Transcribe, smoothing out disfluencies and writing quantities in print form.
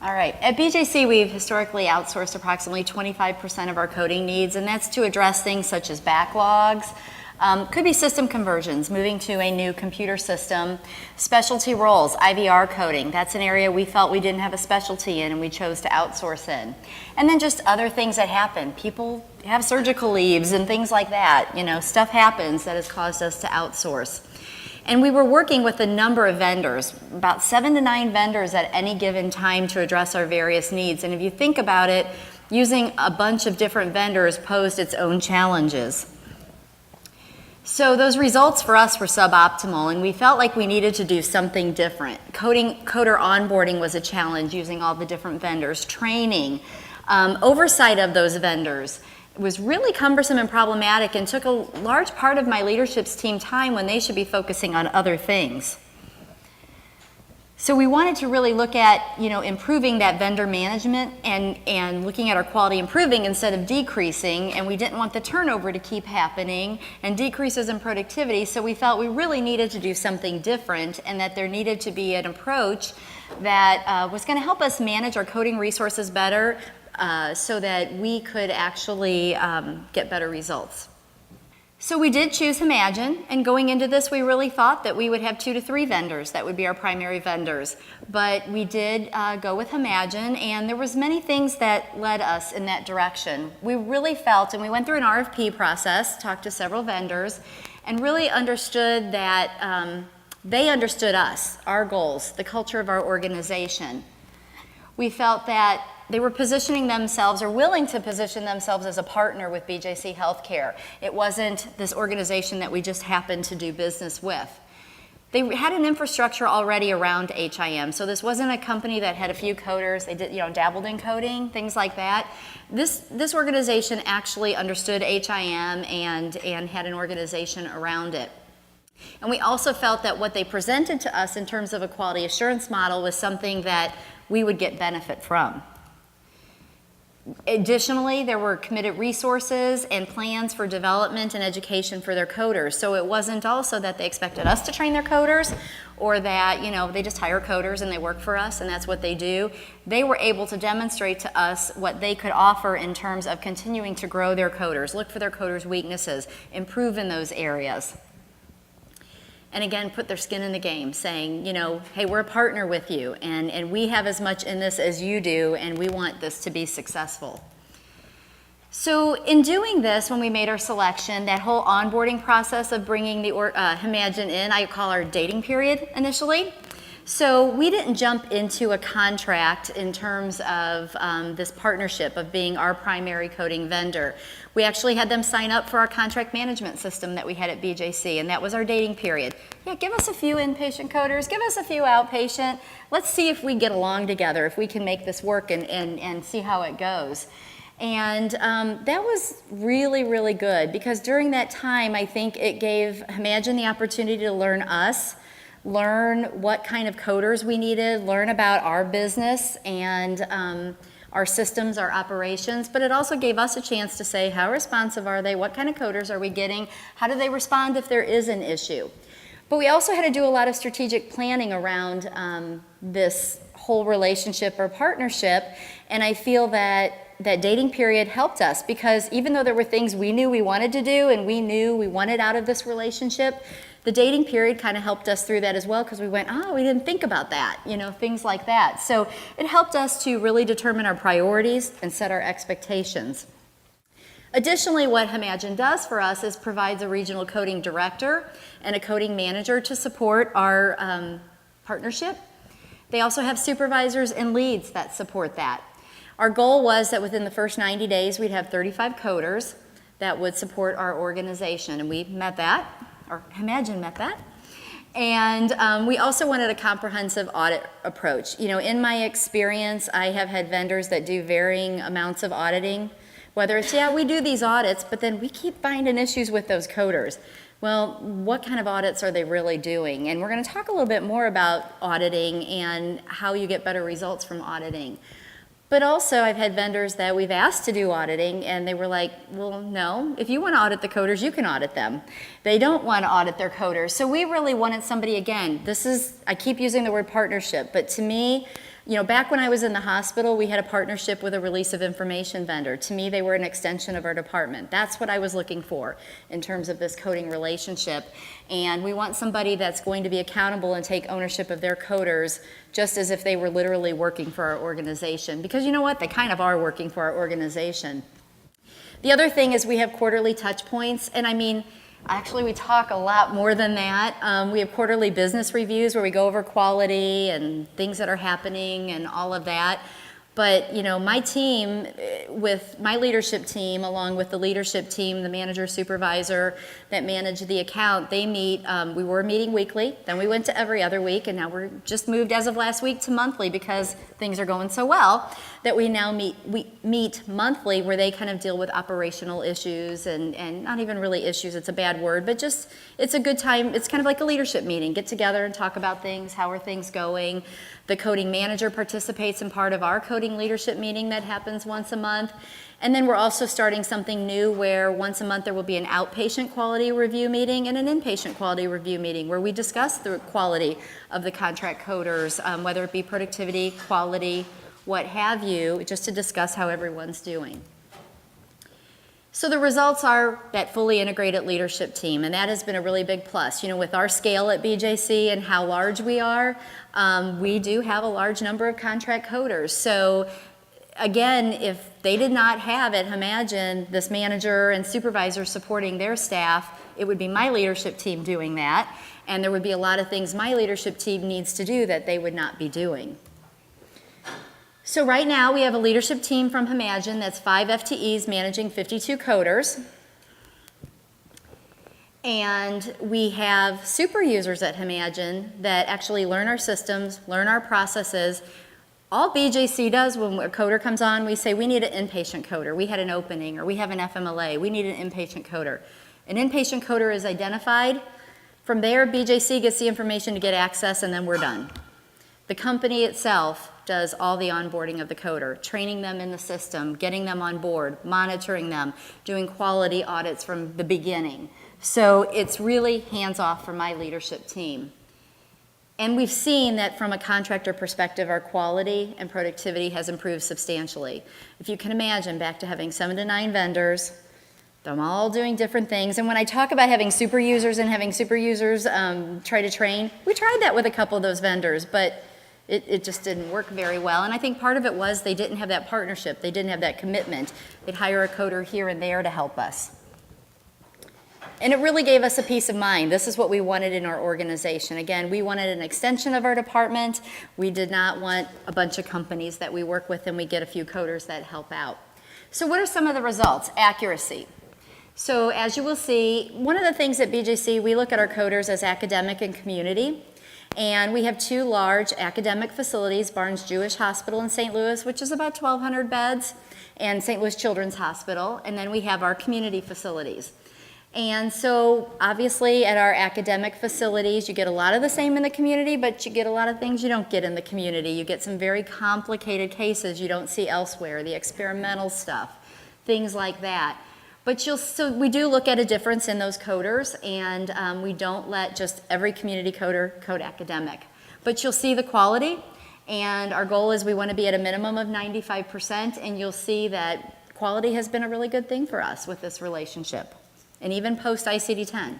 All right. At BJC, we've historically outsourced approximately 25% of our coding needs, and that's to address things such as backlogs. Could be system conversions, moving to a new computer system, specialty roles, IVR coding. That's an area we felt we didn't have a specialty in and we chose to outsource in. And then just other things that happen. People have surgical leaves and things like that. You know, stuff happens that has caused us to outsource. And we were working with a number of vendors, about 7 to 9 vendors at any given time to address our various needs. And if you think about it, using a bunch of different vendors posed its own challenges. So those results for us were suboptimal, and we felt like we needed to do something different. Coder onboarding was a challenge using all the different vendors. Training, oversight of those vendors was really cumbersome and problematic and took a large part of my leadership's team time when they should be focusing on other things. So we wanted to really look at, improving that vendor management and looking at our quality improving instead of decreasing, and we didn't want the turnover to keep happening and decreases in productivity, so we felt we really needed to do something different and that there needed to be an approach that was going to help us manage our coding resources better so that we could actually get better results. So we did choose himagine, and going into this we really thought that we would have 2 to 3 vendors that would be our primary vendors. But we did go with himagine, and there was many things that led us in that direction. We really felt, and we went through an RFP process, talked to several vendors, and really understood that they understood us, our goals, the culture of our organization. We felt that they were positioning themselves or willing to position themselves as a partner with BJC HealthCare. It wasn't this organization that we just happened to do business with. They had an infrastructure already around HIM, so this wasn't a company that had a few coders. They did, dabbled in coding, things like that. This organization actually understood HIM and had an organization around it. And we also felt that what they presented to us in terms of a quality assurance model was something that we would get benefit from. Additionally, there were committed resources and plans for development and education for their coders. So it wasn't also that they expected us to train their coders or that, they just hire coders and they work for us and that's what they do. They were able to demonstrate to us what they could offer in terms of continuing to grow their coders, look for their coders' weaknesses, improve in those areas. And again, put their skin in the game, saying, hey, we're a partner with you, and we have as much in this as you do, and we want this to be successful. So in doing this, when we made our selection, that whole onboarding process of bringing the himagine in, I call our dating period initially. So we didn't jump into a contract in terms of this partnership of being our primary coding vendor. We actually had them sign up for our contract management system that we had at BJC, and that was our dating period. Yeah, give us a few inpatient coders, give us a few outpatient. Let's see if we get along together, if we can make this work and see how it goes. And that was really, really good because during that time, I think it gave himagine the opportunity to learn us, learn what kind of coders we needed, learn about our business and our systems, our operations, but it also gave us a chance to say how responsive are they, what kind of coders are we getting, how do they respond if there is an issue. But we also had to do a lot of strategic planning around this whole relationship or partnership, and I feel that dating period helped us because even though there were things we knew we wanted to do and we knew we wanted out of this relationship, the dating period kind of helped us through that as well because we went, we didn't think about that, things like that. So it helped us to really determine our priorities and set our expectations. Additionally, what himagine does for us is provides a regional coding director and a coding manager to support our partnership. They also have supervisors and leads that support that. Our goal was that within the first 90 days, we'd have 35 coders that would support our organization, and we met that. Or himagine met that. And we also wanted a comprehensive audit approach. In my experience, I have had vendors that do varying amounts of auditing, whether it's, we do these audits, but then we keep finding issues with those coders. Well, what kind of audits are they really doing? And we're going to talk a little bit more about auditing and how you get better results from auditing. But also, I've had vendors that we've asked to do auditing, and they were like, well, no, if you want to audit the coders, you can audit them. They don't want to audit their coders. So we really wanted somebody, again, I keep using the word partnership, but to me, You know, back when I was in the hospital, we had a partnership with a release of information vendor. To me, they were an extension of our department. That's what I was looking for in terms of this coding relationship. And we want somebody that's going to be accountable and take ownership of their coders just as if they were literally working for our organization. Because you know what? They kind of are working for our organization. The other thing is we have quarterly touch points, and I mean, actually, we talk a lot more than that. We have quarterly business reviews where we go over quality and things that are happening and all of that. But, you know, my team, with my leadership team, along with the leadership team, the manager, supervisor that manage the account, they meet, we were meeting weekly, then we went to every other week, and now we're just moved as of last week to monthly because things are going so well that we now meet monthly, where they kind of deal with operational issues and not even really issues, it's a bad word, but just it's a good time. It's kind of like a leadership meeting. Get together and talk about things. How are things going? The coding manager participates in part of our coding leadership meeting that happens once a month. And then we're also starting something new where once a month there will be an outpatient quality review meeting and an inpatient quality review meeting where we discuss the quality of the contract coders, whether it be productivity, quality, what have you, just to discuss how everyone's doing. So the results are that fully integrated leadership team, and that has been a really big plus. You know, with our scale at BJC and how large we are, we do have a large number of contract coders. So again, if they did not have at himagine this manager and supervisor supporting their staff, it would be my leadership team doing that, and there would be a lot of things my leadership team needs to do that they would not be doing. So right now we have a leadership team from himagine that's 5 FTEs managing 52 coders. And we have super users at himagine that actually learn our systems, learn our processes. All BJC does when a coder comes on, we say we need an inpatient coder. We had an opening, or we have an FMLA. We need an inpatient coder. An inpatient coder is identified. From there, BJC gets the information to get access, and then we're done. The company itself does all the onboarding of the coder, training them in the system, getting them on board, monitoring them, doing quality audits from the beginning. So it's really hands-off for my leadership team. And we've seen that from a contractor perspective, our quality and productivity has improved substantially. If you can imagine, back to having 7 to 9 vendors, them all doing different things. And when I talk about having super users and having super users try to train, we tried that with a couple of those vendors, but it just didn't work very well. And I think part of it was they didn't have that partnership. They didn't have that commitment. They'd hire a coder here and there to help us. And it really gave us a peace of mind. This is what we wanted in our organization. Again, we wanted an extension of our department. We did not want a bunch of companies that we work with and we get a few coders that help out. So what are some of the results? Accuracy. So as you will see, one of the things at BJC, we look at our coders as academic and community. And we have 2 large academic facilities, Barnes Jewish Hospital in St. Louis, which is about 1,200 beds, and St. Louis Children's Hospital. And then we have our community facilities. And so obviously at our academic facilities, you get a lot of the same in the community, but you get a lot of things you don't get in the community. You get some very complicated cases you don't see elsewhere, the experimental stuff, things like that. But so we do look at a difference in those coders, and we don't let just every community coder code academic. But you'll see the quality, and our goal is we want to be at a minimum of 95%, and you'll see that quality has been a really good thing for us with this relationship, and even post ICD-10.